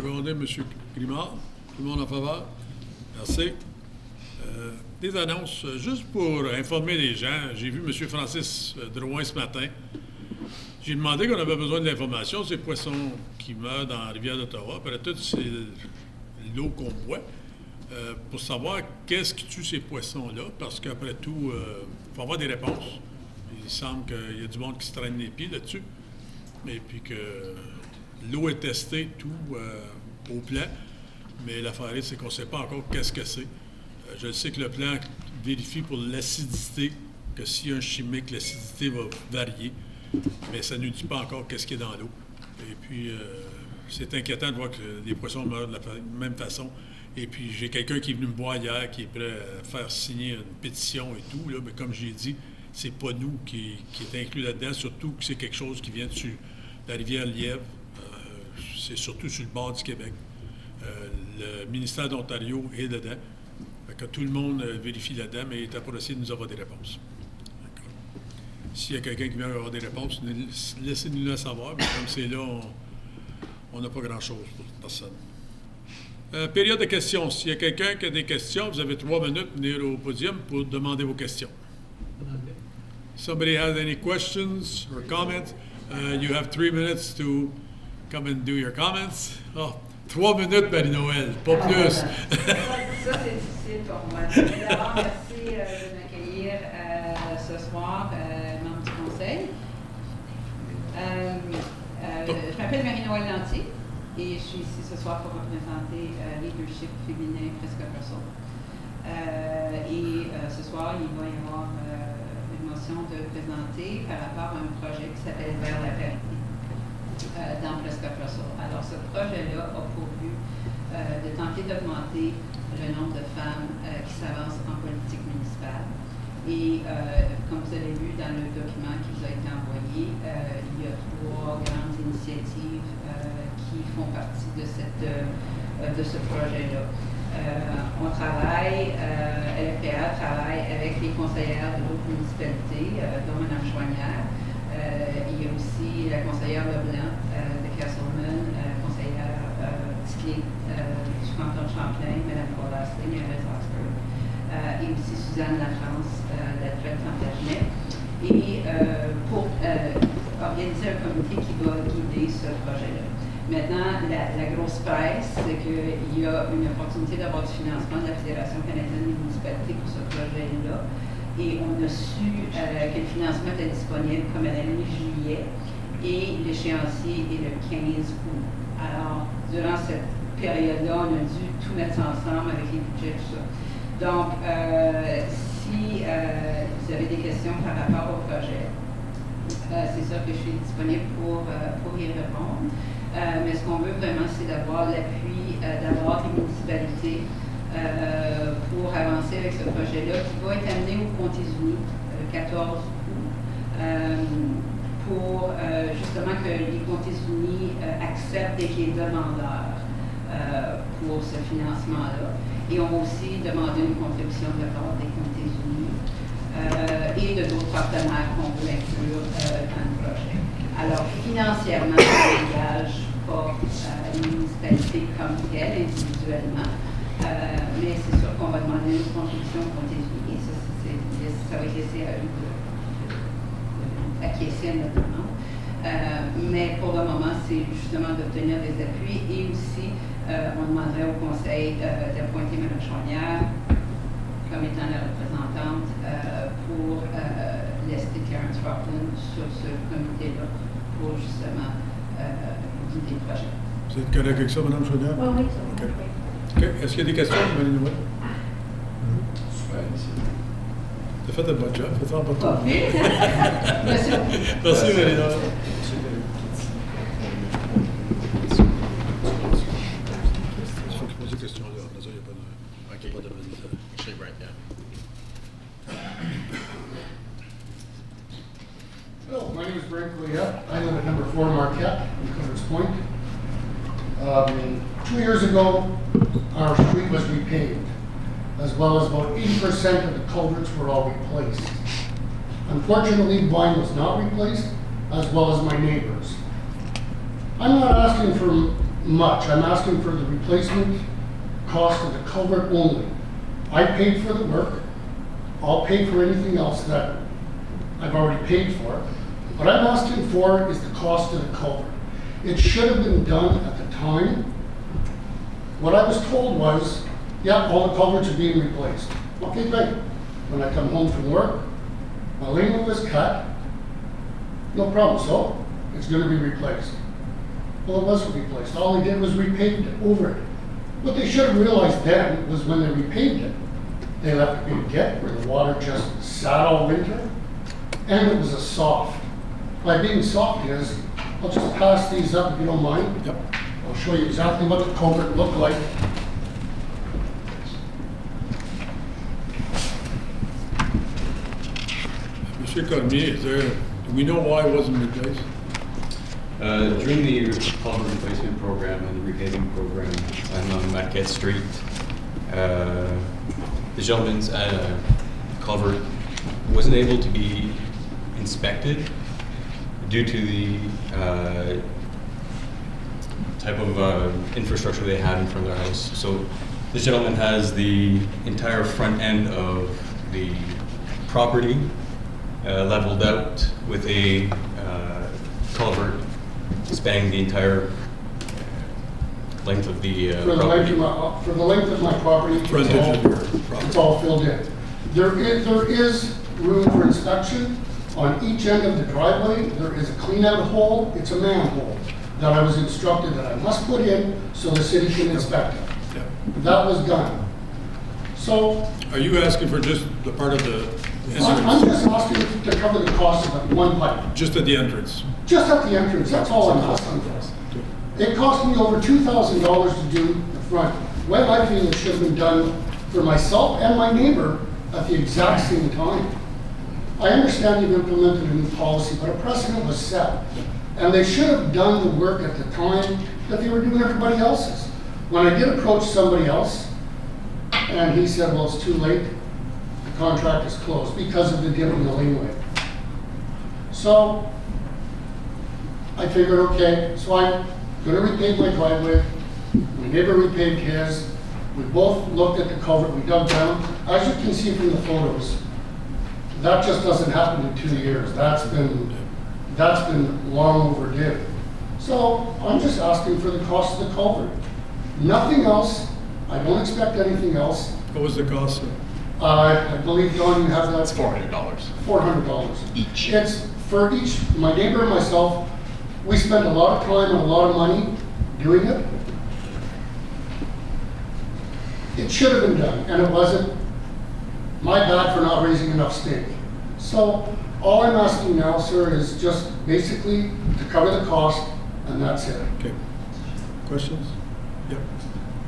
seconder M. Grimard. Tout le monde en faveur? Merci. Des annonces, juste pour informer les gens. J'ai vu M. Francis Drouin ce matin. J'ai demandé qu'on avait besoin de l'information sur les poissons qui meurent dans la rivière d'Ottawa, après tout, c'est l'eau qu'on boit, pour savoir qu'est-ce qui tue ces poissons-là, parce qu'après tout, il faut avoir des réponses. Il semble qu'il y a du monde qui se traîne les pieds là-dessus, et puis que l'eau est testée, tout au plan, mais l'affaire, c'est qu'on ne sait pas encore qu'est-ce que c'est. Je sais que le plan vérifie pour l'acidité, que s'il y a un chimique, l'acidité va varier, mais ça ne nous dit pas encore qu'est-ce qui est dans l'eau. Et puis, c'est inquiétant de voir que les poissons meurent de la même façon. Et puis, j'ai quelqu'un qui est venu me voir hier, qui est prêt à faire signer une pétition et tout, là, mais comme j'ai dit, c'est pas nous qui est inclus là-dedans, surtout que c'est quelque chose qui vient de la rivière Lièvre. C'est surtout sur le bord du Québec. Le ministère d'Ontario est dedans. Fait que tout le monde vérifie là-dedans, mais il est pour essayer de nous avoir des réponses. S'il y a quelqu'un qui vient avoir des réponses, laissez-nous le savoir, mais comme c'est là, on n'a pas grand-chose pour personne. Période de questions. S'il y a quelqu'un qui a des questions, vous avez 3 minutes, venir au podium pour demander vos questions. Somebody has any questions or comments? You have 3 minutes to come and do your comments. Oh, 3 minutes, Marie-Noël, pas plus. Ça, c'est difficile pour moi. D'abord, merci de m'accueillir ce soir, membre du Conseil. Je m'appelle Marie-Noël Lantier et je suis ici ce soir pour représenter Leadership féminin Presque-Conseil. Ce soir, il va y avoir une motion de présenter par rapport à un projet qui s'appelle Vers la parité dans Presque-Conseil. Alors, ce projet-là a pour but de tenter d'augmenter le nombre de femmes qui s'avancent en politique municipale. Et comme vous avez vu dans le document qui vous a été envoyé, il y a 3 grandes initiatives qui font partie de ce projet-là. On travaille, LFPA travaille avec les conseillères de d'autres municipalités, dont Mme Chouanière. Il y a aussi la conseillère Leblanc de Castleman, conseillère Ticlé du canton de Champlain, Mme Paul-Astley, mairesse d'Oxford, et aussi Suzanne Lafrance de la Traite Plantagenet, et pour organiser un comité qui va guider ce projet-là. Maintenant, la grosse presse, c'est qu'il y a une opportunité d'avoir du financement de la Fédération canadienne des municipalités pour ce projet-là. Et on a su que le financement était disponible comme à la mi-juillet et l'échéancier est le 15 août. Alors, durant cette période-là, on a dû tout mettre ensemble avec les budgets, tout ça. Donc, si vous avez des questions par rapport au projet, c'est sûr que je suis disponible pour y répondre. Mais ce qu'on veut vraiment, c'est d'avoir l'appui d'avoir des municipalités pour avancer avec ce projet-là qui va être amené au Conseil le 14 août pour justement que les Conseils acceptent d'être les demandeurs pour ce financement-là. Et on va aussi demander une contribution de la part des Conseils et de d'autres partenaires qu'on veut inclure dans le projet. Alors, financièrement, on n'engage pas les municipalités comme telles, individuellement, mais c'est sûr qu'on va demander une contribution aux Conseils et ça va être laissé à eux d'acquiescer à notre demande. Mais pour le moment, c'est justement d'obtenir des appuis et aussi, on demanderait au Conseil d'appointer Mme Chouanière comme étant la représentante pour l'Est Clarence Rockland sur ce comité-là pour justement guider le projet. Vous êtes correct avec ça, Mme Chaudière? Oui, oui. Okay. Okay. Est-ce qu'il y a des questions, Marie-Noël? Super, merci. Tu as fait un bon job, fais ça en pas trop. Merci. Merci, Marie-Noël. Il faut que je pose des questions là. Après ça, il n'y a pas de Actually, right now. Hello, my name is Brent Gouliette. I live at number 4 Marquette in Covers Point. 2 years ago, our street was repaved, as well as about 80% of the culverts were all replaced. Unfortunately, mine was not replaced, as well as my neighbors. I'm not asking for much. I'm asking for the replacement cost of the culvert only. I paid for the work. I'll pay for anything else that I've already paid for. What I'm asking for is the cost of the culvert. It should have been done at the time. What I was told was, yeah, all the culverts are being replaced. Okay, great. When I come home from work, my lane was cut. No problem, so it's going to be replaced. Well, it wasn't replaced. All they did was repaved it over it. What they should have realized then was when they repaved it, they left a big dip where the water just sat all winter, and it was a soft. By being soft is, I'll just pass these up if you don't mind. Yep. I'll show you exactly what the culvert looked like. Monsieur Cormier, do we know why it wasn't replaced? During the culvert replacement program and the repaving program on Marquette Street, the gentleman's culvert wasn't able to be inspected due to the type of infrastructure they had in front of their house. So this gentleman has the entire front end of the property leveled out with a culvert spanning the entire length of the For the length of my property, Frontage of your property. it's all filled in. There is room for inspection. On each end of the driveway, there is a clean-out hole. It's a manhole that I was instructed that I must put in so the city can inspect it. Yeah. That was done. So Are you asking for just the part of the I'm entrance? just asking to cover the cost of that one pipe. Just at the entrance? Just at the entrance, that's all I'm asking for. It cost me over $2,000 to do the front. Well, I feel it should have been done for myself and my neighbor at the exact same time. I understand you've implemented a new policy, but a precedent was set. And they should have done the work at the time that they were doing everybody else's. When I did approach somebody else, and he said, well, it's too late, the contract is closed because of the dip in the laneway. So I figured, okay, so I'm gonna repave my driveway. My neighbor repaved his. We both looked at the culvert, we dug down. As you can see from the photos, that just doesn't happen in 2 years. That's been long overdue. So I'm just asking for the cost of the culvert. Nothing else. I don't expect anything else. What was the cost? I believe, Don, you have that? It's $400. $400. Each. It's for each, my neighbor and myself, we spent a lot of time and a lot of money doing it. It should have been done, and it wasn't. My bad for not raising enough stake. So all I'm asking now, sir, is just basically to cover the cost, and that's it. Okay. Questions? Yep.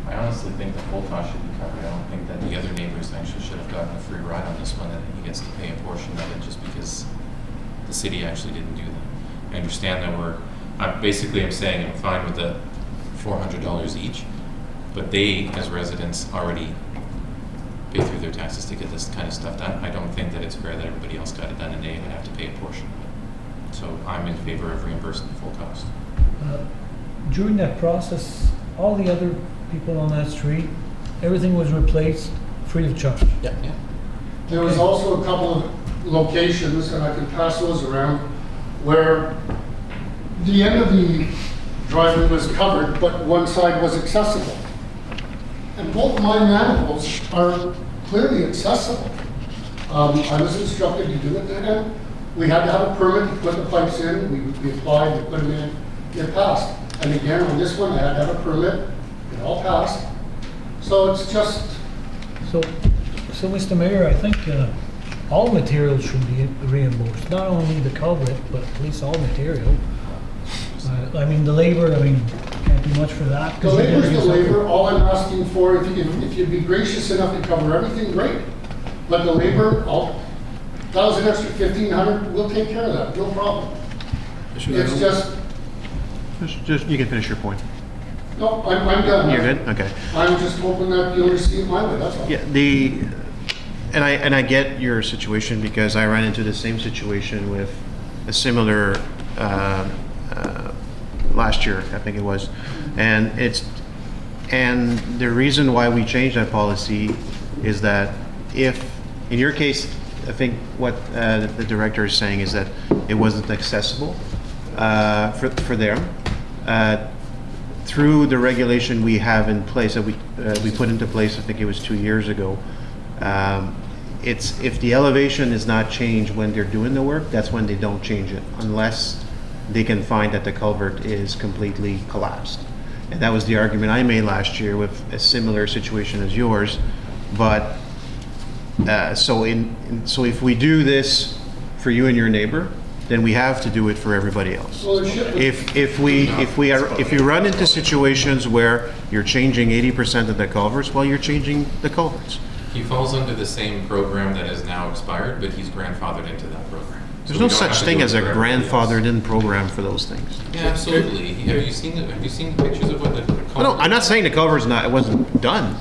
I honestly think the full cost should be covered. I don't think that the other neighbors actually should have gotten a free ride on this one, that he gets to pay a portion of it just because the city actually didn't do that. I understand that I'm saying I'm fine with the $400 each, but they, as residents, already pay through their taxes to get this kind of stuff done. I don't think that it's fair that everybody else got it done and they even have to pay a portion of it. So I'm in favor of reimbursing the full cost. During that process, all the other people on that street, everything was replaced free of charge. Yeah. There was also a couple of locations, and I can pass those around, where the end of the driveway was covered, but one side was accessible. And both of my manholes are clearly accessible. I was instructed to do it, and we had to have a permit to put the pipes in. We applied, we put them in, it passed. And again, on this one, I had to have a permit, it all passed. So it's just, So Mr. Mayor, I think all materials should be reimbursed, not only the culvert, but at least all material. I mean, the labor, can't do much for that. the labor's the labor. All I'm asking for, if you'd be gracious enough to cover everything, great. But the labor, that was an extra $1,500, we'll take care of that, no problem. It's just, You can finish your point. no, I'm done. You're good? Okay. I'm just hoping that you'll see it my way, that's all. Yeah, and I get your situation because I ran into the same situation with a similar last year, I think it was. And the reason why we changed that policy is that if, in your case, I think what the director is saying is that it wasn't accessible for them. Through the regulation we have in place, that we put into place, I think it was 2 years ago, it's, if the elevation is not changed when they're doing the work, that's when they don't change it, unless they can find that the culvert is completely collapsed. And that was the argument I made last year with a similar situation as yours. But so if we do this for you and your neighbor, then we have to do it for everybody else. Well, it should- If you run into situations where you're changing 80% of the culverts, well, you're changing the culverts. He falls under the same program that has now expired, but he's grandfathered into that program. There's So no we don't have such to thing do it as a for everybody else. grandfathered-in program for those things. Yeah, absolutely. Have you seen the pictures of what the? No, I'm not saying the culvert's not, it wasn't done.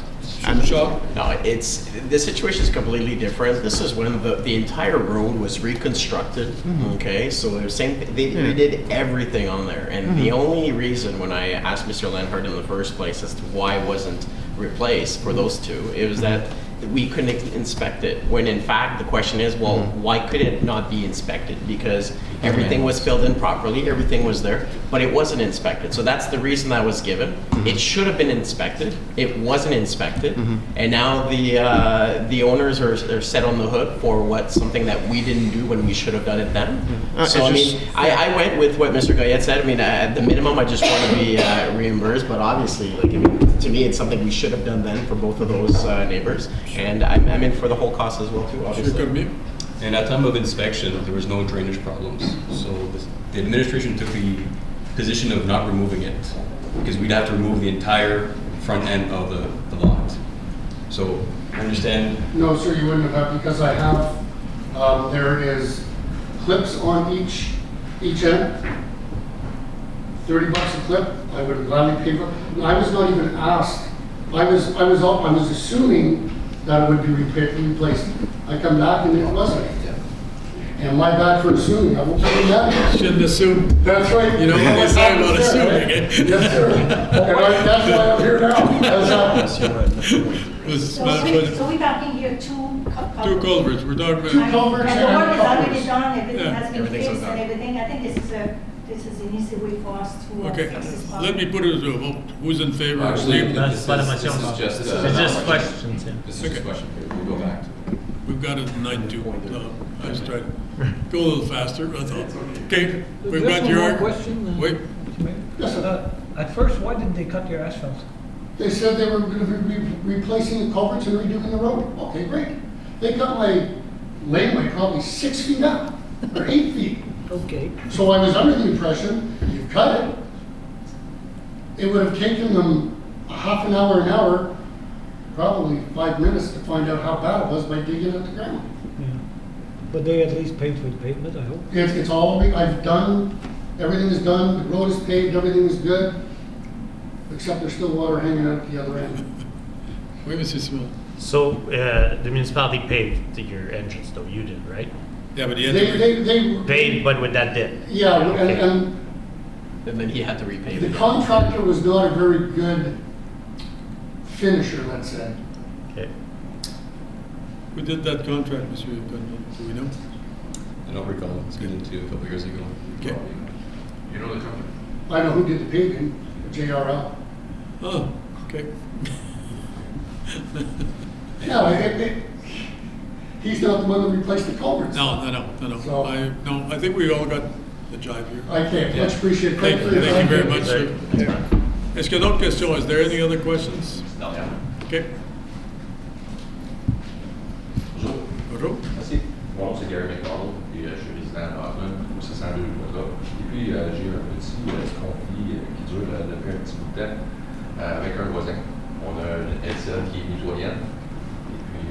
I'm- Shaw? No, the situation is completely different. This is when the entire road was reconstructed. Okay, so they're saying they did everything on there, and the only reason when I asked Mr. Lenhart in the first place as to why it wasn't replaced for those two, it was that we couldn't inspect it. When in fact the question is, well, why could it not be inspected? Because everything was filled in properly, everything was there, but it wasn't inspected. So that's the reason that was given. It should have been inspected. It wasn't inspected, and now the owners are set on the hook for something that we didn't do when we should have done it then. So I mean, I went with what Mr. Goyette said. I mean, at the minimum, I just want to be reimbursed, but obviously, like, I mean, to me, it's something we should have done then for both of those neighbors, and I'm in for the whole cost as well too, obviously. And at time of inspection, there was no drainage problems. So the administration took the position of not removing it, because we'd have to remove the entire front end of the lot. So I understand. No, sir, you wouldn't have, because I have, there is clips on each end. 30 bucks a clip, I would gladly pay for. I was not even asked. I was assuming that it would be replaced. I come back and it wasn't. And my bad for assuming. I won't tell you that. Shouldn't assume. That's right. You know what they say about assuming it. Yes, sir. And that's why I'm here now. So we're talking here Two culverts, we're talking Two about, culverts And the and work is already culverts. done, everything Yeah. has been Everything's fixed done. and everything. I think this is an easy way for us to okay, fix this problem. let me put it to a vote. Who's in favor of Actually, leaving? That's this is just. It's just questions, yeah. This is just a question. We'll go back to it. We've got it at 9-2. I was trying to go a little faster, that's all. Okay, we've Just got one your more argument. question, Wait, Yes, sir. At first, why did they cut your asphalt? They said they were going to be replacing the culverts and redoing the road. Okay, great. They cut my laneway probably 6 feet up, or 8 feet. Okay. So I was under the impression, you cut it, it would have taken them a half an hour, probably 5 minutes to find out how bad it was by digging at the ground. Yeah. But they at least paid for the pavement, I hope. It's all, I've done, everything is done, the road is paved, everything is good, except there's still water hanging out at the other end. wait, Mr. Simon. So the municipality paved your entrance, though, you did, right? Yeah, but he had to, They, Paved, but with that dip. yeah, Okay. and And then he had to repave the it. contractor was not a very good finisher, let's say. Okay. who did that contract, Mr. Gunn? Do we know? I don't recall. It's been into a couple years ago. Okay. You know the company? I know who did the paving, JRL. Oh, okay. No, he's not the one that replaced the culverts. No. So- I think we all got the jive here. Okay, much appreciated. Thank for your you time. very much, sir. Est-ce qu'il y a d'autres questions? Is there any other questions? No. Okay. Bonjour. Bonjour. Merci. Mon nom c'est Gary McDonald, puis je suis résident à Rockland, au 602 Bois. Et puis j'ai un petit conflit qui dure depuis un petit bout de temps avec un voisin. On a une LCL qui est mitoyenne. Et puis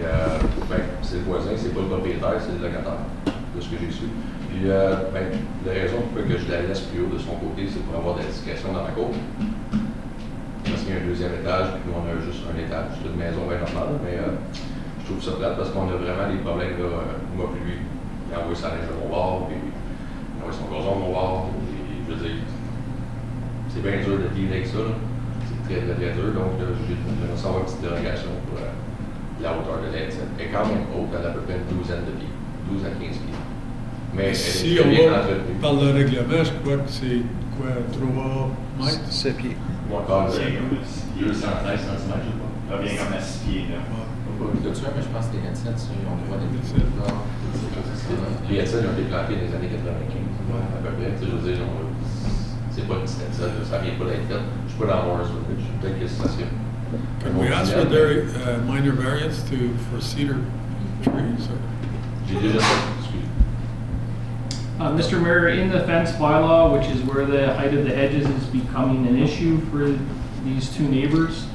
c'est le voisin, c'est pas le propriétaire, c'est le locataire, de ce que j'ai su. Puis la raison pour laquelle je la laisse plus haut de son côté, c'est pour avoir de la discrétion dans ma cour. Parce qu'il y a un deuxième étage, puis nous on a juste un étage. C'est une maison bien normale, mais je trouve ça plate parce qu'on a vraiment des problèmes, là, moi puis lui. Il a envoyé sa linge de mon bord, puis il a envoyé son gazon de mon bord. Et je veux dire, c'est bien dur de dealer avec ça. Là. très, très, très dur. Donc, j'aimerais savoir une petite dérogation pour la hauteur de la tienne. Elle est quand même haute, elle a à peu près une douzaine de pieds, 12 à 15 pieds. Mais elle Si est très on bien va entretenue. par le règlement, je crois que c'est quoi, 3 mètres? 7 pieds. Moi, encore, 213 cm, ça vient comme à 6 pieds, là. Tout ça, mais je pense que les headsets, ils ont le droit de les headsets ont été plantés dans les années 95, à peu près. Tu sais, je veux dire, c'est pas une petite headset, ça vient pas d'être fait. Je suis pas dans Morris Village, peut-être que ça serait. Can we ask for their minor variance for cedar trees? Or? J'ai déjà fait, excuse. Mr. Mayor, in the fence bylaw, which is where the height of the hedges is becoming an issue for these two neighbors,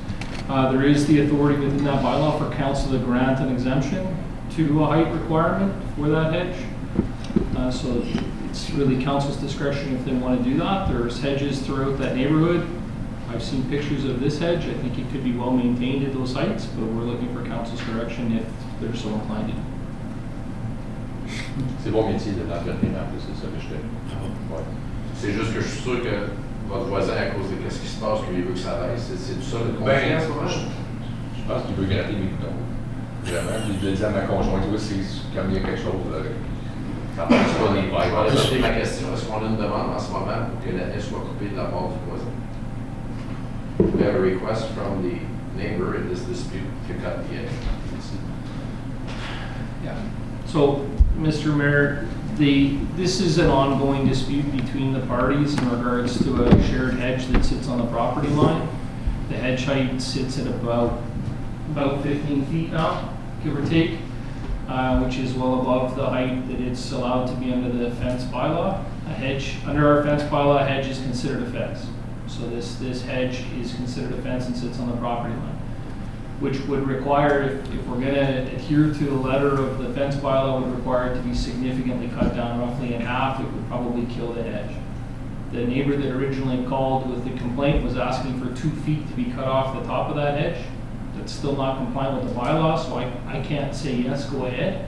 there is the authority within that bylaw for council to grant an exemption to a height requirement for that hedge. So it's really council's discretion if they want to do that. There's hedges throughout that neighborhood. I've seen pictures of this hedge. I think it could be well maintained at those heights, but we're looking for council's direction if they're so inclined to. C'est mon métier de l'entretenir en plus, c'est ça que je fais. Ouais. C'est juste que je suis sûr que votre voisin, à cause de qu'est-ce qui se passe, qu'il veut que ça baisse. C'est tout ça le conflit en ce moment? Je pense qu'il veut gratter mes boutons. Vraiment, puis je l'ai dit à ma conjointe, oui, c'est comme il y a quelque chose là. Ça passe pas les Je vais répéter ma question. Est-ce qu'on a une demande en ce moment pour que la haie soit coupée de la part du voisin? We have a request from the neighbor in this dispute to cut the edge. Yeah. So, Mr. Mayor, this is an ongoing dispute between the parties in regards to a shared hedge that sits on the property line. The hedge height sits at about 15 feet now, give or take, which is well above the height that it's allowed to be under the fence bylaw. A hedge, under our fence bylaw, a hedge is considered a fence. So this hedge is considered a fence and sits on the property line, which would require, if we're going to adhere to the letter of the fence bylaw, would require it to be significantly cut down roughly in half. It would probably kill the hedge. The neighbor that originally called with the complaint was asking for 2 feet to be cut off the top of that hedge. That's still not compliant with the bylaw, so I can't say yes, go ahead.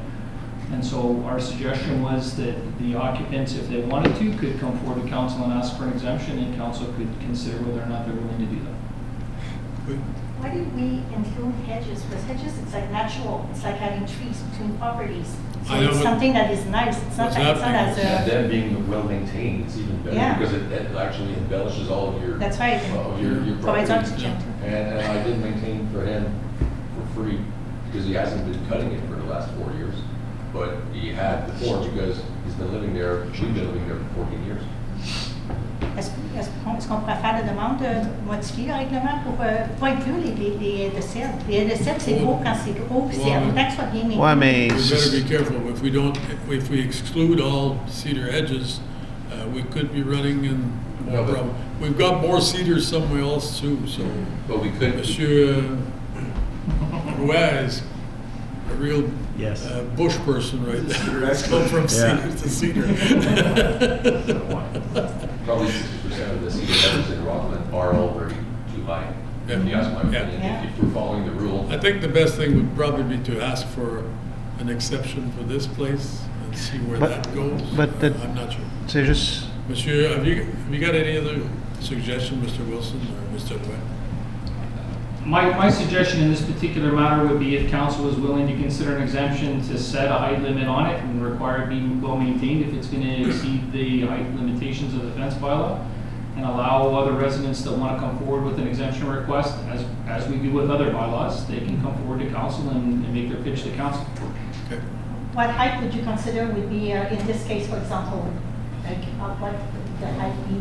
And so our suggestion was that the occupants, if they wanted to, could come forward to council and ask for an exemption, and council could consider whether or not they're willing to do that. Why did we include hedges? Because hedges, it's like natural. It's like having trees between properties. So I know, it's but something that is nice. It's not, what's like, it's not as And a... then being well maintained, it's even better Yeah. because it actually embellishes all of your That's right. of your Provides property. oxygen. And I did maintain for him for free because he hasn't been cutting it for the last 4 years, but he had before because he's been living there. We've been living there for 14 years. Est-ce qu'on pourrait faire la demande de modifier le règlement pour inclure les de cèdre? Les de cèdre, c'est gros quand c'est gros, puis c'est important que ce soit bien maintenu. Ouais, mais We better be careful. If we exclude all cedar hedges, we could be running in more No, but- problem. We've got more cedars somewhere else too, so But we could, Monsieur Rouet is a real Yes. bush person right there. Let's go from cedar to cedar. Probably 60% of the cedar hedges in Rockland are already too high. Yeah. If you ask my Yeah. opinion, if we're following the rule. I think the best thing would probably be to ask for an exception for this place and see where But- that goes. but the- I'm not sure. c'est juste, Monsieur, have you got any other suggestion, Mr. Wilson or Mr. Rouet? My suggestion in this particular matter would be if council is willing to consider an exemption to set a height limit on it and require it being well maintained if it's going to exceed the height limitations of the fence bylaw, and allow other residents that want to come forward with an exemption request, as we do with other bylaws, they can come forward to council and make their pitch to council. Okay. What height would you consider would be, in this case, for example, like what the height be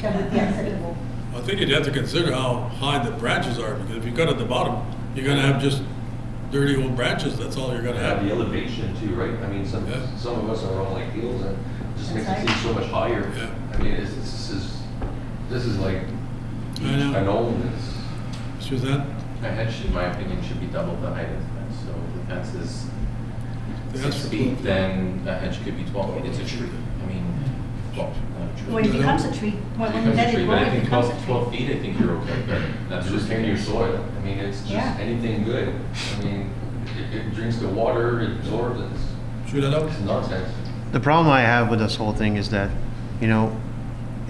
that would be acceptable? I think you'd have to consider how high the branches are, because if you cut at the bottom, you're gonna have just dirty old branches, that's all you're gonna Yeah, have. the elevation too, right? I mean, some Yeah. of us are on like hills and it just makes That's it seem so much higher. Yeah. I mean, this is like I know. an oldness. Suzanne? a hedge, in my opinion, should be double the height of the fence. So if the fence is They asked 6 for feet, 12. then a hedge could be 12 feet. It's a tree. I mean, well, not a tree. When it becomes a tree, It when becomes you a let tree, it but grow, I it think becomes a 12, tree. 12 feet, I think you're okay, but that's It's just just in your soil. I mean, it's just Yeah. anything good. I mean, it drinks the water, it absorbs it. Shoot that out? It's nonsense. the problem I have with this whole thing is that, you know,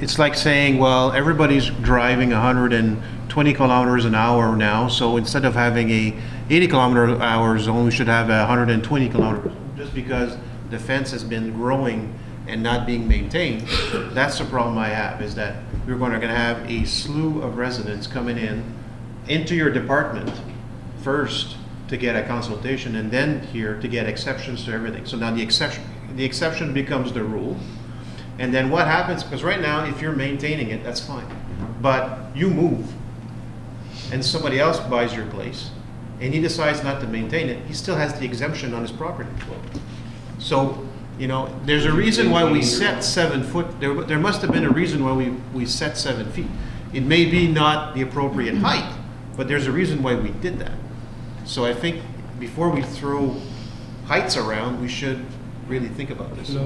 it's like saying, well, everybody's driving 120 kilometers an hour now, so instead of having a 80 kilometer hour zone, we should have a 120 kilometers, just because the fence has been growing and not being maintained. That's the problem I have, is that we're going to have a slew of residents coming into your department first to get a consultation, and then here to get exceptions to everything. So now the exception becomes the rule. And then what happens, because right now, if you're maintaining it, that's fine. But you move, and somebody else buys your place, and he decides not to maintain it, he still has the exemption on his property. So, you know, there's a reason why we set 7 foot, there must have been a reason why we set 7 feet. It may be not the appropriate height, but there's a reason why we did that. So I think before we throw heights around, we should really think about this.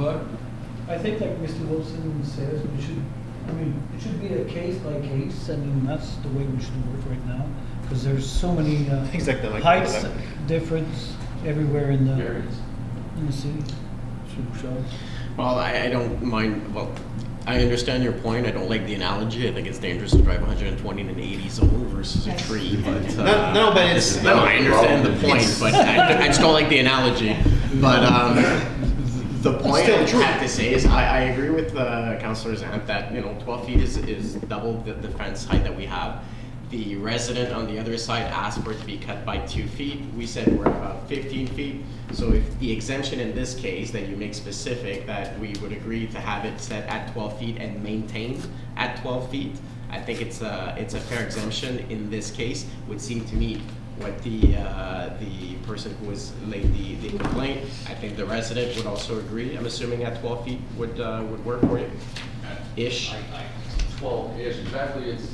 I think like Mr. Wilson says, it should be a case by case. I mean, that's the way we should work right now, because there's so many exactly like heights that. difference everywhere in the city. Well, I don't mind, well, I understand your point. I don't like the analogy. I think it's dangerous to drive 120 in an 80 zone versus a tree, but... no, but it's... No, I understand the point, but I just don't like the analogy. But the point I have to say is I agree with Councillor Zant that, you know, 12 feet is double the fence height that we have. The resident on the other side asked for it to be cut by 2 feet. We said we're about 15 feet. So if the exemption in this case that you make specific that we would agree to have it set at 12 feet and maintained at 12 feet, I think it's a fair exemption in this case. Would seem to me what the person who was laid the complaint. I think the resident would also agree. I'm assuming at 12 feet would work for you, ish. 12-ish, exactly. It's,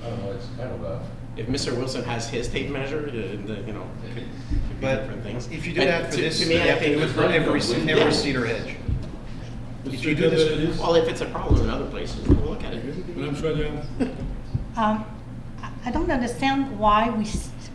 I don't know. It's kind of a. If Mr. Wilson has his tape measure, you know, it could be But different things. if you do that for this, to me, you have to do it for every cedar hedge. If you do this, well, if it's a problem in other places, we'll look at it. Madame Chouinard. I don't understand why we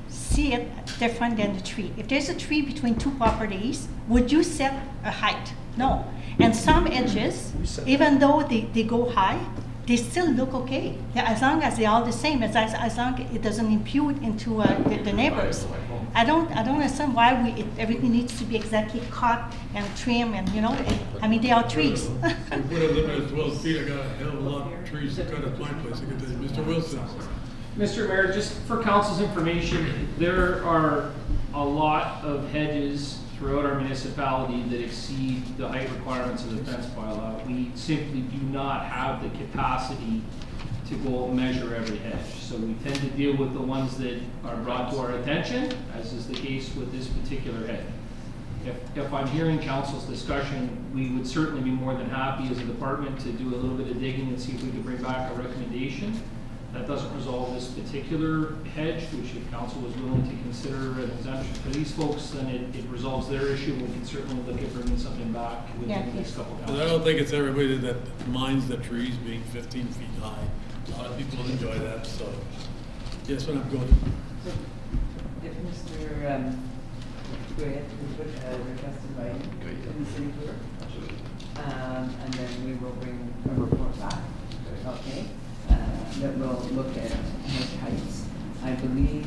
see it different than the tree. If there's a tree between two properties, would you set a height? No. And some edges, even though they go high, they still look okay. As long as they're all the same, as long as it doesn't impute into the neighbors. I don't understand why everything needs to be exactly cut and trimmed and, you know, I mean, they are trees. We put a limit of 12 feet, I got a hell of a lot of trees to cut at my place. I can tell you, Mr. Wilson. Mr. Mayor, just for council's information, there are a lot of hedges throughout our municipality that exceed the height requirements of the fence bylaw. We simply do not have the capacity to go measure every hedge. So we tend to deal with the ones that are brought to our attention, as is the case with this particular hedge. If I'm hearing council's discussion, we would certainly be more than happy as a department to do a little bit of digging and see if we could bring back a recommendation. That doesn't resolve this particular hedge, which if council was willing to consider an exemption for these folks, then it resolves their issue. We can certainly look at bringing something back within the next couple of But I months. don't think it's everybody that minds the trees being 15 feet high. A lot of people enjoy that, so. Yes, when I'm going. If Mr. Goyette would put a request in writing in the city clerk, and then we will bring a report back, okay? That will look at hedge heights. I believe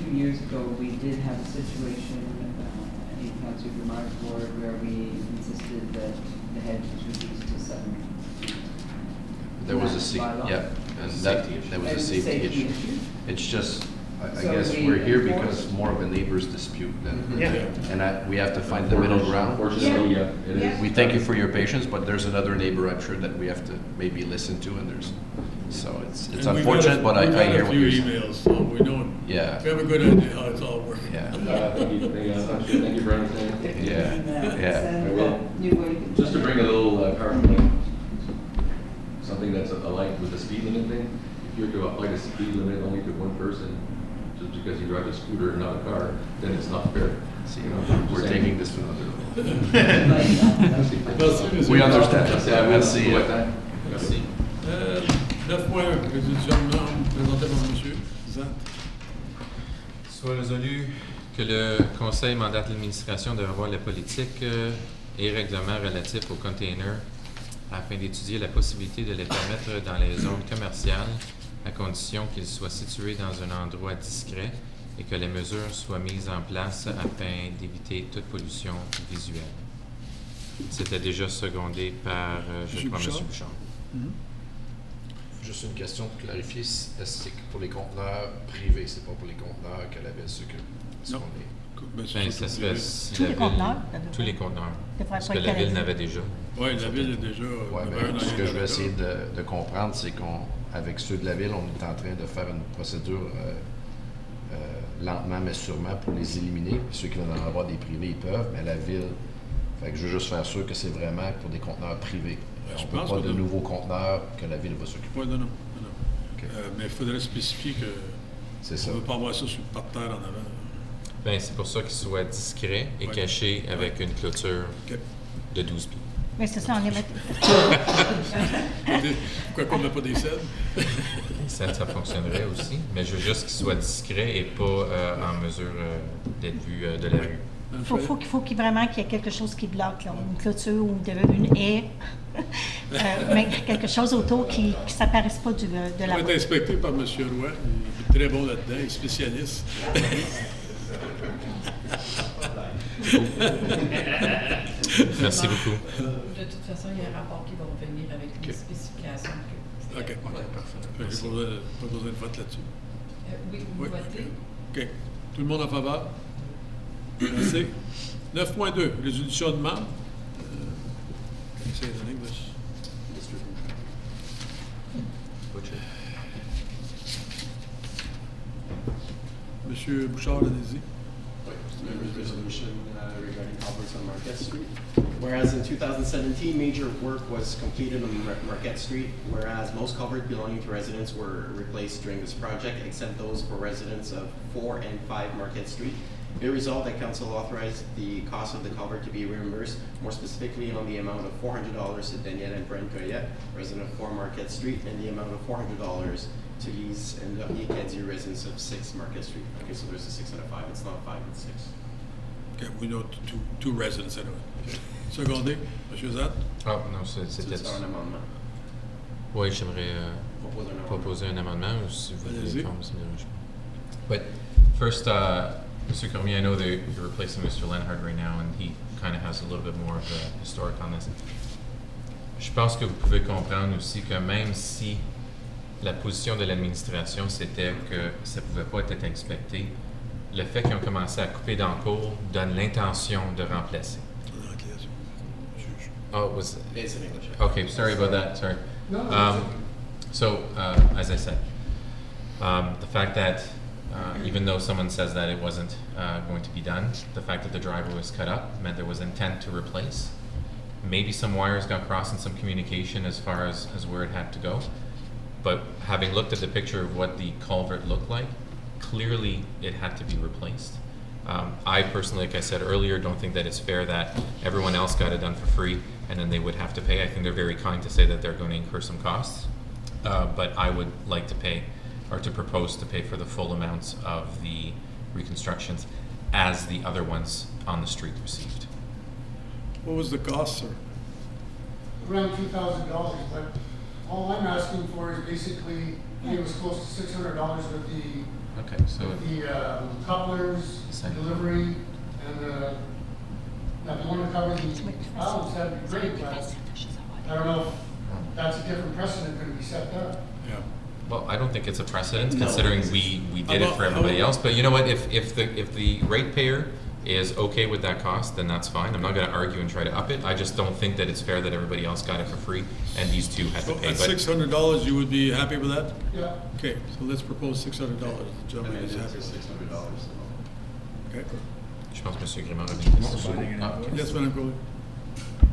2 years ago we did have a situation in Councilor Dumar's ward where we insisted that the hedge was reduced to 7 feet. There was a and that was a safety issue. It's just, I So guess we we're here enforce- because more of a neighbor's dispute than, Yeah. and we have to find the middle ground. Unfortunately, it is. We thank you for your patience, but there's another neighbor, I'm sure, that we have to maybe listen to, and so it's And we've got unfortunate, but I hear what you're We've saying. got a few emails, so we know, Yeah. we have a good idea how it's all working. Yeah, Thank you for understanding. yeah. I will. New way. Just to bring a little PowerPoint, something that's aligned with the speed limit thing. If you were to apply the speed limit only to one person, just because you drive a scooter and not a car, then it's not fair. See, You know, we're saying- taking this to another level. Merci, We monsieur. understand. Merci. Merci. 9.1, résolution présentée par monsieur Zant. Soit résolu que le Conseil mandate l'administration de revoir les politiques et règlements relatifs aux containers afin d'étudier la possibilité de les permettre dans les zones commerciales à condition qu'ils soient situés dans un endroit discret et que les mesures soient mises en place afin d'éviter toute pollution visuelle. C'était déjà secondé par, je crois, M. Bouchard. Juste une question pour clarifier, est-ce que c'est pour les conteneurs privés, c'est pas pour les conteneurs que la ville s'occupe? Non. Ben, ça serait si Tous la les ville- conteneurs? Tous les conteneurs. Devrait Parce pas que être la ville canadien. n'avait déjà. Oui, la ville est déjà. Ouais, mais ce que je veux essayer de comprendre, c'est qu'avec ceux de la ville, on est en train de faire une procédure lentement mais sûrement pour les éliminer. Ceux qui veulent en avoir des privés, ils peuvent, mais la ville. Fait que je veux juste faire sûr que c'est vraiment pour des conteneurs privés. Je On peut pense pas que de non. nouveaux conteneurs que la ville va s'occuper. Oui, non. OK. Mais il faudrait spécifier que C'est on ça. ne veut pas avoir ça sur le parterre en avant. Ben, c'est pour ça qu'il soit discret et Ouais. caché avec une clôture OK. de 12 pieds. Mais c'est ça, on les met. Pourquoi qu'on n'a pas des scènes? Ça fonctionnerait aussi, mais je veux juste qu'il soit discret et pas en mesure d'être vu de la rue. Faut vraiment qu'il y ait quelque chose qui bloque, là, une clôture ou une haie, mais quelque chose autour qui ne s'apparaisse pas de la Ça va être route. inspecté par M. Roy. Il est très bon là-dedans, il est spécialiste. Merci beaucoup. De toute façon, il y a un rapport qui va revenir avec les spécifications. OK. J'ai pas besoin de vote là-dessus. Oui, vous votez. OK. Tout le monde en faveur? Merci. 9.2, résolution de membres. Say it in English. Monsieur Bouchard, allez-y. Resolution regarding culverts on Marquette Street. Whereas in 2017, major work was completed on Marquette Street, whereas most culverts belonging to residents were replaced during this project, except those for residents of 4 and 5 Marquette Street. Be it resolved that council authorized the cost of the culvert to be reimbursed, more specifically on the amount of $400 to Danielle and Brent Goyette, resident of 4 Marquette Street, and the amount of $400 to Lise and Kedzi, residents of 6 Marquette Street. Okay, so there's a 6 and a 5. It's not 5 and 6. Okay, we know two residents anyway. Secondé, M. Zad. Ah, non, c'était... C'est un amendement. Oui, j'aimerais Proposer un amendement. proposer un amendement, ou si vous voulez Allez-y. faire, ça me dérange pas. But first, Mr. Cormier, I know that you're replacing Mr. Lenhard right now, and he kind of has a little bit more of a historic on this. Je pense que vous pouvez comprendre aussi que même si la position de l'administration, c'était que ça ne pouvait pas être inspecté, le fait qu'ils ont commencé à couper dans le cours donne l'intention de remplacer. Oh, it was... It's in English. Okay, sorry about that, sorry. No, So, as I said, the fact that even though someone says that it wasn't going to be done, the fact that the driveway was cut up meant there was intent to replace. Maybe some wires got crossed and some communication as far as where it had to go. But having looked at the picture of what the culvert looked like, clearly it had to be replaced. I personally, like I said earlier, don't think that it's fair that everyone else got it done for free and then they would have to pay. I think they're very kind to say that they're going to incur some costs. But I would like to pay, or to propose to pay for the full amounts of the reconstructions as the other ones on the street received. What was the cost, sir? around $2,000, but all I'm asking for is basically, I think it was close to $600 with Okay, so the couplers, delivery, and now if you want to cover the balance, that'd be great, but I don't know if that's a different precedent going to be set there. Yeah. well, I don't think it's a precedent No. considering we did it for everybody else. But you know what? If the ratepayer is okay with that cost, then that's fine. I'm not going to argue and try to up it. I just don't think that it's fair that everybody else got it for free and these two had to So pay. at But $600, you would be happy with that? Yeah. Okay, so let's propose $600. The gentleman is happy. $600. Okay. je pense que M. Grimard avait une question. Ah, ok. Yes, Madam Coley.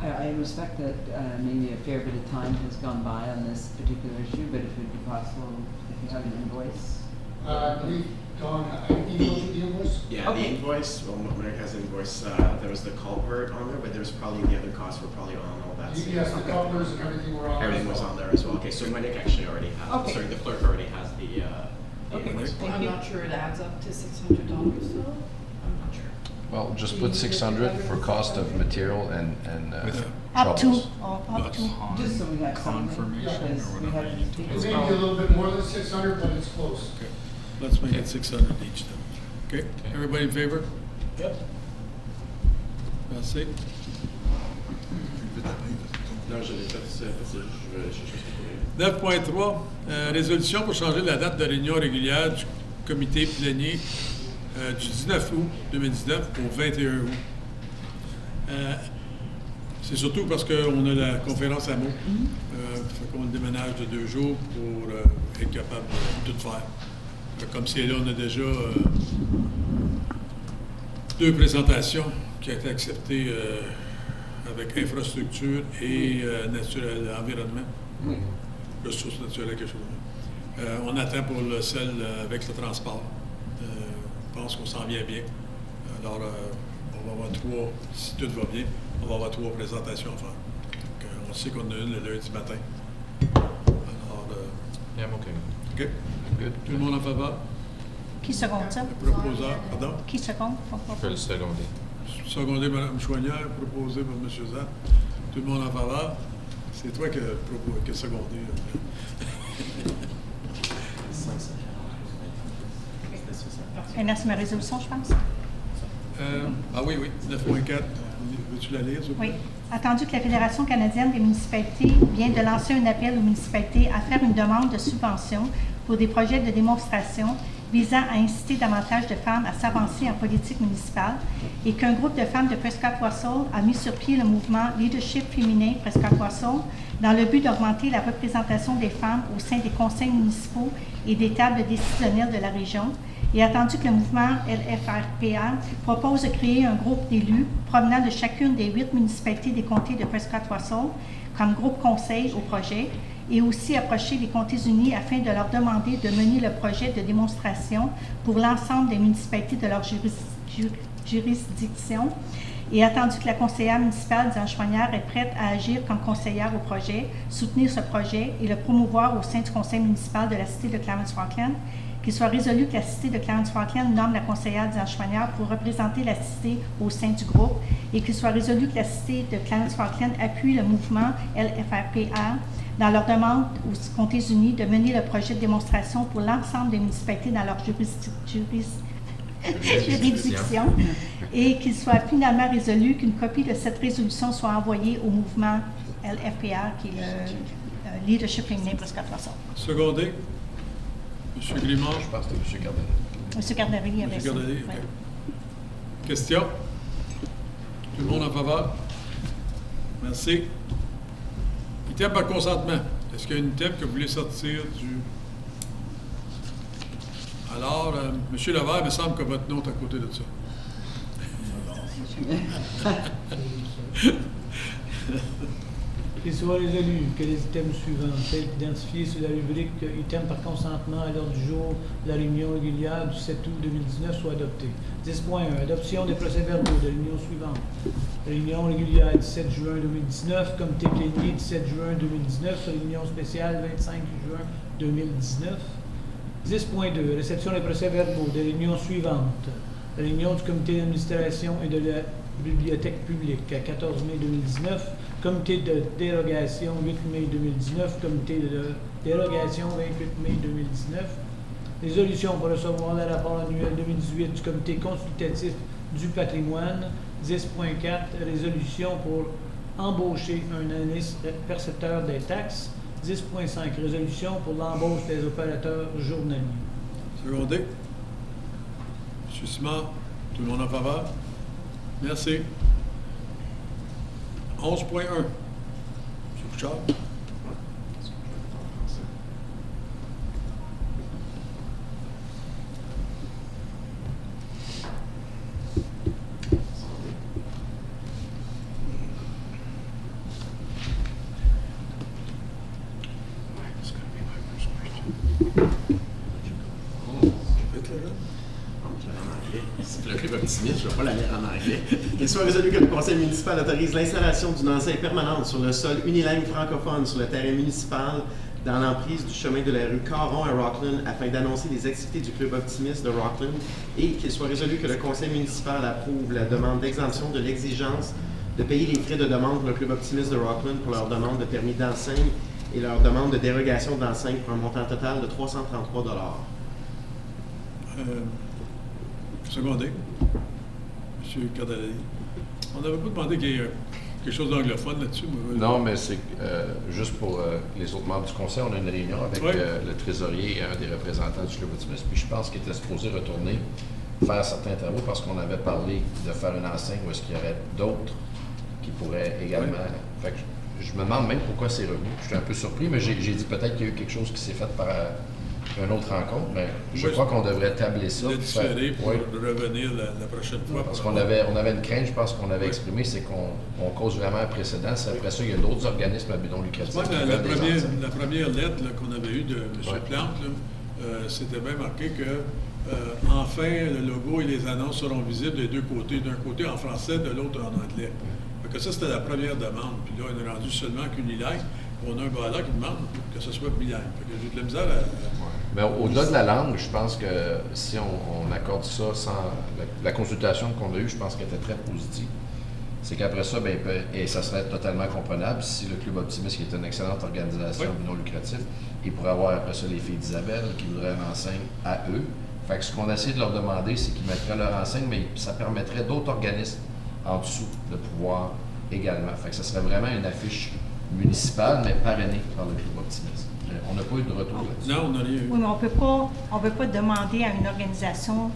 I respect that maybe a fair bit of time has gone by on this particular issue, but if it would be possible, if you have an invoice. I believe, Don, I emailed you the invoice? Yeah, Okay. the invoice, well, Mary has an invoice, there was the culvert on there, but there's probably the other costs were probably on all that. Yes, the couplers and everything were on. Everything was on there as well. Okay, so Monique actually already has, Okay. sorry, the clerk already has the Okay, invoice. thank I'm you. not sure it adds up to $600 though. I'm not sure. Well, just put 600 for cost of material and Up to, troubles. or up to. Just so we have something. Confirmation Yes, or we whatever have you need to to- It may be a little bit more than 600, but it's close. Okay, let's make it 600 each then. Okay, everybody in favor? Yep. Merci. Non, je l'ai fait, c'est je vais chercher ça. 9.3, résolution pour changer la date de réunion régulière du comité plénier du 19 août 2019 au 21 août. C'est surtout parce qu'on a la conférence à mots. Fait qu'on le déménage de 2 jours pour être capable de tout faire. Comme c'est là, on a déjà 2 présentations qui ont été acceptées avec infrastructure et environnement. Oui. Ressources naturelles, quelque chose. On attend pour celle avec le transport. Je pense qu'on s'en vient bien. Alors, on va avoir 3, si tout va bien, on va avoir 3 présentations à faire. Donc, on sait qu'on a une le lundi matin. Alors, Yeah, I'm okay. OK. Good. Tout le monde en faveur? Qui seconde ça? Le proposeur, pardon? Qui seconde? Je peux le seconder. Secondé Mme Chouanière, proposé par M. Zap. Tout le monde en faveur? C'est toi qui as secondé. C'est ma résolution, je pense. Oui, 9.4. Veux-tu la lire, s'il vous Oui. plaît? Attendu que la Fédération canadienne des municipalités vient de lancer un appel aux municipalités à faire une demande de subvention pour des projets de démonstration visant à inciter davantage de femmes à s'avancer en politique municipale et qu'un groupe de femmes de Prescott-Russell a mis sur pied le mouvement Leadership féminin Prescott-Russell dans le but d'augmenter la représentation des femmes au sein des conseils municipaux et des tables décisionnelles de la région. Et attendu que le mouvement LFRPA propose de créer un groupe d'élus provenant de chacune des 8 municipalités des comtés de Prescott-Russell comme groupe conseil au projet, et aussi approcher les comtés unis afin de leur demander de mener le projet de démonstration pour l'ensemble des municipalités de leur juridiction. Et attendu que la conseillère municipale d'Anne Chouanière est prête à agir comme conseillère au projet, soutenir ce projet et le promouvoir au sein du conseil municipal de la cité de Clarence-Franklin, qu'il soit résolu que la cité de Clarence-Franklin nomme la conseillère d'Anne Chouanière pour représenter la cité au sein du groupe et qu'il soit résolu que la cité de Clarence-Franklin appuie le mouvement LFRPA dans leur demande aux comtés unis de mener le projet de démonstration pour l'ensemble des municipalités dans leur juridiction et qu'il soit finalement résolu qu'une copie de cette résolution soit envoyée au mouvement LFPA, qui est le Leadership féminin Prescott-Russell. Secondé. M. Grimard. Je pense que c'est M. Gardelli. M. Gardelli avait ça. Gardelli, OK. Ouais. Question? Tout le monde en faveur? Merci. Item par consentement. Est-ce qu'il y a une item que vous voulez sortir du... Alors, M. Levert, il me semble que votre nom est à côté de ça. Qu'il soit résolu que les items suivants, tels qu'identifiés sur la rubrique items par consentement à l'ordre du jour de la réunion régulière du 7 août 2019 soient adoptés. 10.1. Adoption des procès-verbaux de l'union suivante. Réunion régulière 17 juin 2019, comité plénier 17 juin 2019, réunion spéciale 25 juin 2019. 10.2. Réception des procès-verbaux de réunion suivante. Réunion du comité d'administration et de la bibliothèque publique à 14 mai 2019, comité de dérogation 8 mai 2019, comité de dérogation 28 mai 2019, résolution pour recevoir le rapport annuel 2018 du comité consultatif du patrimoine, 10.4, résolution pour embaucher un analyste percepteur des taxes, 10.5, résolution pour l'embauche des opérateurs journaliers. Secondé. M. Simard, tout le monde en faveur? Merci. 11.1. M. Bouchard. Je ne vais pas la lire en anglais. Qu'il soit résolu que le conseil municipal autorise l'installation d'une enseigne permanente sur le sol unilingue francophone sur le terrain municipal dans l'emprise du chemin de la rue Caron à Rockland afin d'annoncer les activités du Club optimiste de Rockland et qu'il soit résolu que le conseil municipal approuve la demande d'exemption de l'exigence de payer les frais de demande pour le Club optimiste de Rockland pour leur demande de permis d'enseigne et leur demande de dérogation d'enseigne pour un montant total de 333 Secondé. M. Cardalani. On n'avait pas demandé qu'il y ait quelque chose d'anglophone là-dessus. Non, mais c'est juste pour les autres membres du conseil, on a une réunion avec le trésorier et un des représentants du Club optimiste, puis je pense qu'il était supposé retourner faire certains travaux parce qu'on avait parlé de faire une enseigne où est-ce qu'il y aurait d'autres qui pourraient également... Fait que je me demande même pourquoi c'est revenu. Je suis un peu surpris, mais j'ai dit peut-être qu'il y a eu quelque chose qui s'est fait par une autre rencontre, mais je crois qu'on devrait tabler ça. Différer pour revenir la prochaine fois. Parce qu'on avait une crainte, je pense qu'on avait exprimé, c'est qu'on cause vraiment un précédent. Après ça, il y a d'autres organismes à but non lucratif. La première lettre qu'on avait eue de M. Plante, c'était bien marqué que enfin, le logo et les annonces seront visibles des deux côtés, d'un côté en français, de l'autre en anglais. Que ça, c'était la première demande. Puis là, on est rendu seulement qu'unilingue. On a un gars là qui demande que ce soit bilingue. J'ai de la misère Mais au-delà de la langue, je pense que si on accorde ça sans... La consultation qu'on a eue, je pense qu'elle était très positive. C'est qu'après ça, et ça serait totalement comprenable si le Club optimiste, qui est une excellente organisation non lucrative, il pourrait avoir après ça les filles d'Isabelle qui voudraient une enseigne à eux. Fait que ce qu'on a essayé de leur demander, c'est qu'ils mettraient leur enseigne, mais ça permettrait d'autres organismes en dessous de pouvoir également. Fait que ça serait vraiment une affiche municipale, mais parrainée par le Club optimiste. On n'a pas eu de retour là-dessus. Non, on n'a rien eu. Oui, mais on peut pas demander à une organisation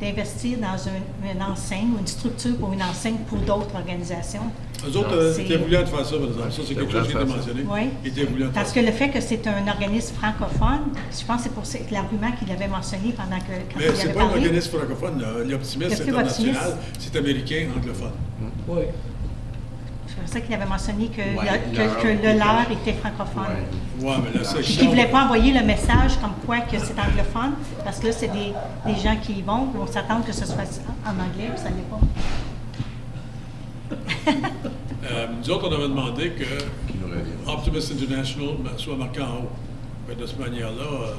d'investir dans une enseigne ou une structure pour une enseigne pour d'autres organisations. Eux autres étaient voulu de faire ça, par exemple. Ça, c'est quelque chose qui était mentionné. Oui. Parce que le fait que c'est un organisme francophone, je pense que c'est pour l'argument qu'il avait mentionné pendant que quand il avait parlé. Mais c'est pas un organisme francophone. L'optimiste, c'est international. C'est américain, anglophone. Oui. C'est pour ça qu'il avait mentionné que le leur était francophone. Oui, mais la section... Puis qu'il ne voulait pas envoyer le message comme quoi que c'est anglophone, parce que là, c'est des gens qui y vont, puis on s'attend que ce soit en anglais, puis ça n'est pas. Nous autres, on avait demandé que Optimist International soit marqué en haut. Mais de cette manière-là,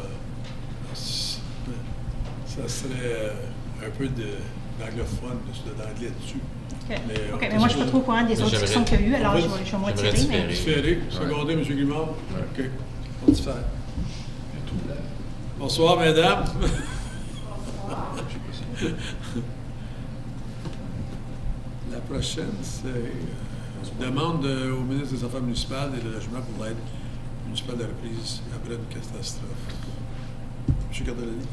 ça serait un peu d'anglophone, d'anglais dessus. OK, mais moi, je ne suis pas trop au courant des autres sections qu'il y a eu, alors je vais me retirer. Différé. Secondé, M. Guimard. OK. On diffère. Bonsoir, mesdames. La prochaine, c'est demande au ministre des Affaires municipales et de logement pour l'aide municipale de reprise après une catastrophe. M. Cardalani.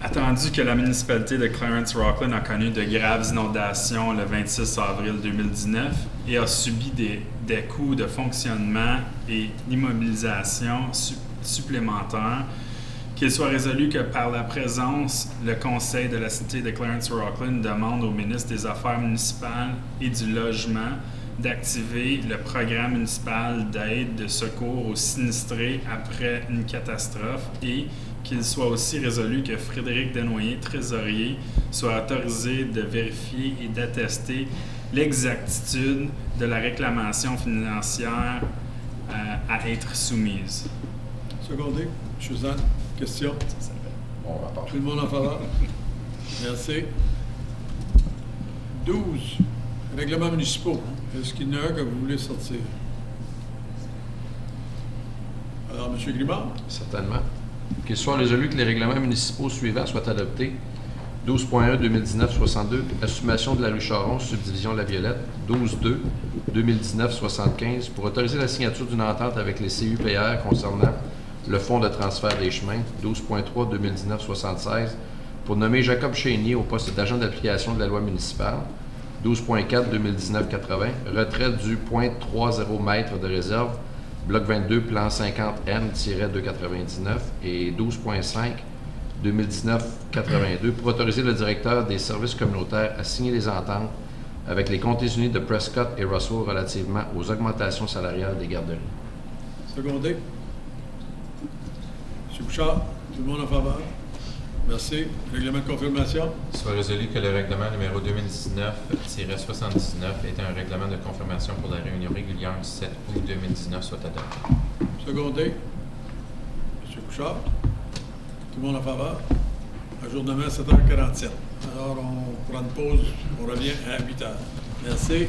Attendu que la municipalité de Clarence-Rockland a connu de graves inondations le 26 avril 2019 et a subi des coûts de fonctionnement et d'immobilisation supplémentaires, qu'il soit résolu que par la présence, le Conseil de la cité de Clarence-Rockland demande au ministre des Affaires municipales et du Logement d'activer le programme municipal d'aide de secours aux sinistrés après une catastrophe et qu'il soit aussi résolu que Frédéric Desnoyers, trésorier, soit autorisé de vérifier et d'attester l'exactitude de la réclamation financière à être soumise. Secondé. Suzanne, question? Tout le monde en faveur? Merci. 12. Règlements municipaux. Est-ce qu'il y en a un que vous voulez sortir? Alors, M. Grimard? Certainement. Qu'il soit résolu que les règlements municipaux suivants soient adoptés. 12.1 2019-62, assumation de la rue Charon, subdivision La Violette. 12.2 2019-75, pour autoriser la signature d'une entente avec les CUPR concernant le fonds de transfert des chemins. 12.3 2019-76, pour nommer Jacob Chénier au poste d'agent d'application de la loi municipale. 12.4 2019-80, retrait du 0.30 mètre de réserve, bloc 22, plan 50N-299, et 12.5 2019-82, pour autoriser le directeur des services communautaires à signer les ententes avec les comtés unis de Prescott et Russell relativement aux augmentations salariales des garderies. Secondé. M. Bouchard, tout le monde en faveur? Merci. Règlement de confirmation. Soit résolu que le règlement numéro 2019-79 est un règlement de confirmation pour la réunion régulière du 7 août 2019 soit adopté. Secondé. M. Couchard. Tout le monde en faveur. Ajournement à 7h47. Alors, on prend une pause. On revient à 8h. Merci.